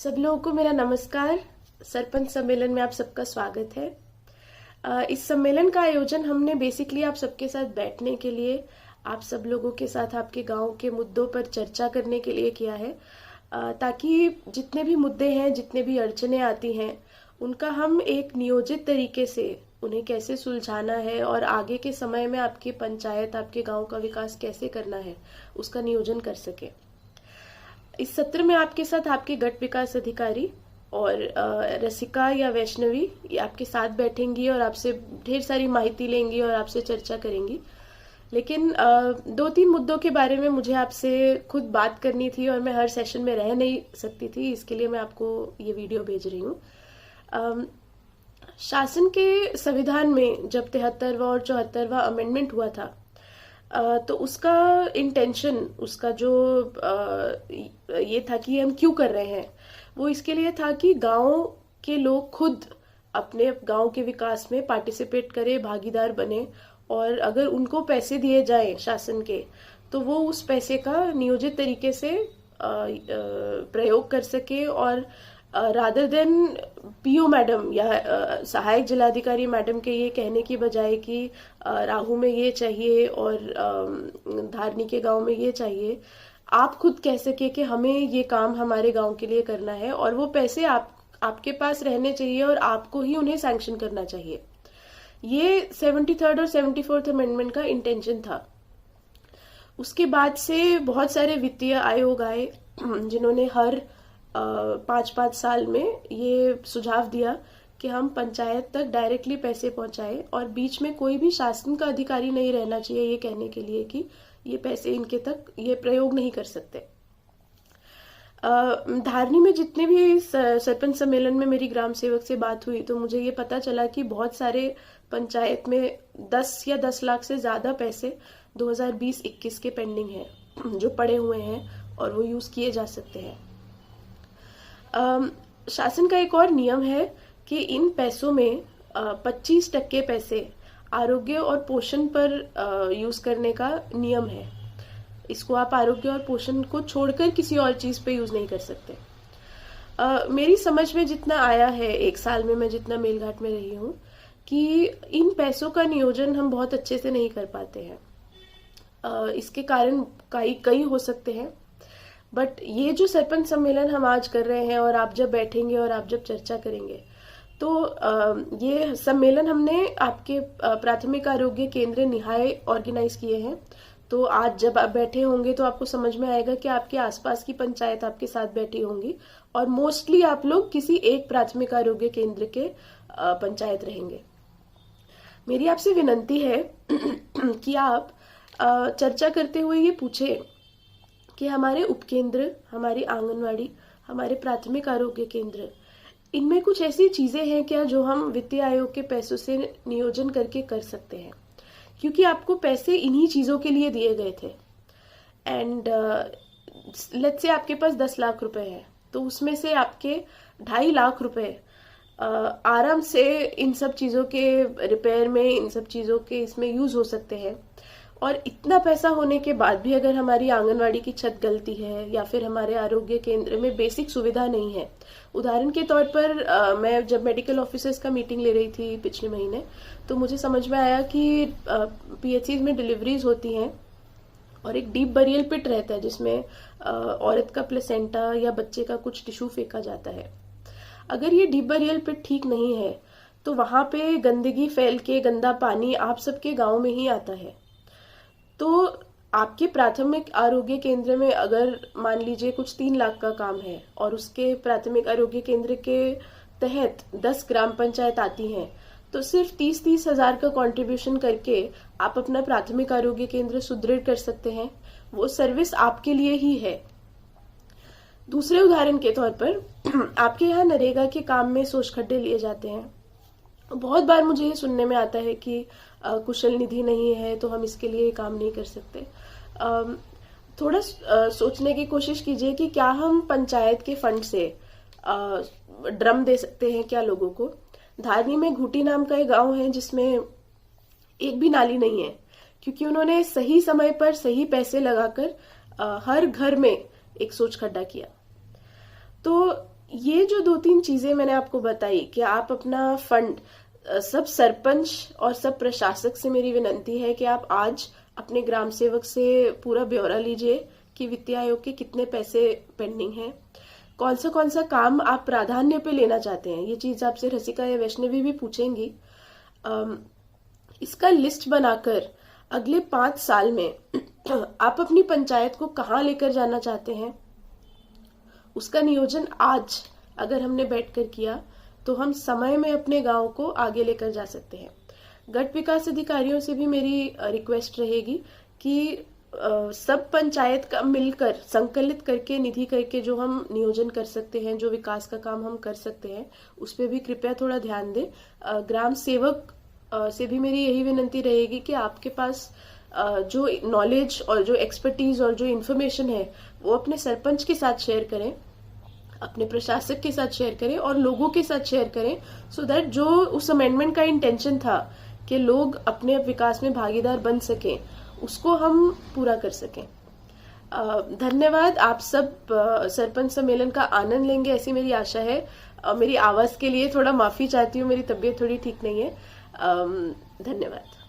सब लोगों को मेरा नमस्कार। सरपंच सम्मेलन में आप सबका स्वागत है। इस सम्मेलन का आयोजन हमने बेसिकली आप सबके साथ बैठने के लिए, आप सब लोगों के साथ आपके गांव के मुद्दों पर चर्चा करने के लिए किया है, ताकि जितने भी मुद्दे हैं, जितने भी अड़चने आती हैं, उनका हम एक नियोजित तरीके से उन्हें कैसे सुलझाना है और आगे के समय में आपकी पंचायत, आपके गांव का विकास कैसे करना है, उसका नियोजन कर सके। इस सत्र में आपके साथ आपके गट विकास अधिकारी और रसिका या वैष्णवी ये आपके साथ बैठेंगी और आपसे ढेर सारी माहिती लेंगी और आपसे चर्चा करेंगी। लेकिन दो तीन मुद्दों के बारे में मुझे आपसे खुद बात करनी थी और मैं हर सेशन में रह नहीं सकती थी, इसके लिए मैं आपको ये वीडियो भेज रही हूँ। शासन के संविधान में जब 73वां और 74वां अमेंडमेंट हुआ था, तो उसका इंटेंशन, उसका जो ये था कि हम क्यों कर रहे हैं, वो इसके लिए था कि गांव के लोग खुद अपने गांव के विकास में पार्टिसिपेट करें, भागीदार बने, और अगर उनको पैसे दिए जाएं शासन के, तो वो उस पैसे का नियोजित तरीके से प्रयोग कर सके और रादर देन पीओ मैडम या सहायक जिलाधिकारी मैडम के ये कहने की बजाय कि राहू में ये चाहिए और धारनी के गांव में ये चाहिए, आप खुद कह सके कि हमें ये काम हमारे गांव के लिए करना है और वो पैसे आपके पास रहने चाहिए और आपको ही उन्हें सैंक्शन करना चाहिए। ये 73rd और 74th अमेंडमेंट का इंटेंशन था। उसके बाद से बहुत सारे वित्तीय आयोग आए जिन्होंने हर 5-5 साल में ये सुझाव दिया कि हम पंचायत तक डायरेक्टली पैसे पहुंचाए और बीच में कोई भी शासन का अधिकारी नहीं रहना चाहिए ये कहने के लिए कि ये पैसे इनके तक ये प्रयोग नहीं कर सकते। धारनी में जितने भी सरपंच सम्मेलन में मेरी ग्राम सेवक से बात हुई, तो मुझे ये पता चला कि बहुत सारे पंचायत में 10 या 10 लाख से ज्यादा पैसे 2020-21 के पेंडिंग हैं, जो पड़े हुए हैं और वो यूज किए जा सकते हैं। शासन का एक और नियम है कि इन पैसों में 25% पैसे आरोग्य और पोषण पर यूज करने का नियम है। इसको आप आरोग्य और पोषण को छोड़कर किसी और चीज पे यूज नहीं कर सकते। मेरी समझ में जितना आया है, एक साल में मैं जितना मेलघाट में रही हूँ, कि इन पैसों का नियोजन हम बहुत अच्छे से नहीं कर पाते हैं। इसके कारण कई हो सकते हैं, बट ये जो सरपंच सम्मेलन हम आज कर रहे हैं और आप जब बैठेंगे और आप जब चर्चा करेंगे, तो ये सम्मेलन हमने आपके प्राथमिक आरोग्य केंद्र निहाय ऑर्गेनाइज किए हैं। तो आज जब आप बैठे होंगे तो आपको समझ में आएगा कि आपके आसपास की पंचायत आपके साथ बैठी होंगी और मोस्टली आप लोग किसी एक प्राथमिक आरोग्य केंद्र के पंचायत रहेंगे। मेरी आपसे विनंती है कि आप चर्चा करते हुए ये पूछे कि हमारे उपकेंद्र, हमारी आंगनवाड़ी, हमारे प्राथमिक आरोग्य केंद्र, इनमें कुछ ऐसी चीजें हैं क्या जो हम वित्तीय आयोग के पैसों से नियोजन करके कर सकते हैं, क्योंकि आपको पैसे इन्हीं चीजों के लिए दिए गए थे। एंड लेट्स से आपके पास 10 लाख रुपए है, तो उसमें से आपके 2.5 लाख रुपए आराम से इन सब चीजों के रिपेयर में, इन सब चीजों के इसमें यूज हो सकते हैं। और इतना पैसा होने के बाद भी अगर हमारी आंगनवाड़ी की छत गलती है या फिर हमारे आरोग्य केंद्र में बेसिक सुविधा नहीं है, उदाहरण के तौर पर मैं जब मेडिकल ऑफिसर्स का मीटिंग ले रही थी पिछले महीने, तो मुझे समझ में आया कि पीएचसीज में डिलीवरीज होती हैं और एक डीप बरियल पिट रहता है जिसमें औरत का प्लेसेंटा या बच्चे का कुछ टिश्यू फेंका जाता है। अगर ये डीप बरियल पिट ठीक नहीं है तो वहां पे गंदगी फैल के गंदा पानी आप सबके गाँव में ही आता है। तो आपके प्राथमिक आरोग्य केंद्र में अगर मान लीजिए कुछ 3 लाख का काम है और उसके प्राथमिक आरोग्य केंद्र के तहत 10 ग्राम पंचायत आती हैं, तो सिर्फ 30-30 हजार का कंट्रीब्यूशन करके आप अपना प्राथमिक आरोग्य केंद्र सुदृढ़ कर सकते हैं। वो सर्विस आपके लिए ही है। दूसरे उदाहरण के तौर पर आपके यहाँ नरेगा के काम में शोष खड्डे लिए जाते हैं। बहुत बार मुझे ये सुनने में आता है कि कुशल निधि नहीं है तो हम इसके लिए काम नहीं कर सकते। थोड़ा सोचने की कोशिश कीजिए कि क्या हम पंचायत के फंड से ड्रम दे सकते हैं क्या लोगों को। धारनी में घूटी नाम का एक गांव है जिसमें एक भी नाली नहीं है, क्योंकि उन्होंने सही समय पर सही पैसे लगाकर हर घर में एक शौच खड्डा किया। तो ये जो 2-3 चीजें मैंने आपको बताई कि आप अपना फंड, सब सरपंच और सब प्रशासक से मेरी विनती है कि आप आज अपने ग्राम सेवक से पूरा ब्यौरा लीजिए कि वित्तीय आयोग के कितने पैसे पेंडिंग हैं, कौन सा काम आप प्राधान्य पे लेना चाहते हैं। ये चीज आपसे रसिका या वैष्णवी भी पूछेंगी। इसका लिस्ट बनाकर अगले 5 साल में आप अपनी पंचायत को कहाँ लेकर जाना चाहते हैं, उसका नियोजन आज अगर हमने बैठकर किया तो हम समय में अपने गांव को आगे लेकर जा सकते हैं। गट विकास अधिकारियों से भी मेरी रिक्वेस्ट रहेगी कि सब पंचायत का मिलकर संकलित करके निधि करके जो हम नियोजन कर सकते हैं, जो विकास का काम हम कर सकते हैं, उस पर भी कृपया थोड़ा ध्यान दें। ग्राम सेवक से भी मेरी यही विनती रहेगी कि आपके पास जो नॉलेज और जो एक्सपर्टीज और जो इन्फॉर्मेशन है वो अपने सरपंच के साथ शेयर करें, अपने प्रशासक के साथ शेयर करें और लोगों के साथ शेयर करें, सो दैट जो उस अमेंडमेंट का इंटेंशन था कि लोग अपने विकास में भागीदार बन सकें, उसको हम पूरा कर सकें। धन्यवाद। आप सब सरपंच सम्मेलन का आनंद लेंगे ऐसी मेरी आशा है। मेरी आवाज के लिए थोड़ा माफी चाहती हूँ, मेरी तबीयत थोड़ी ठीक नहीं है। धन्यवाद।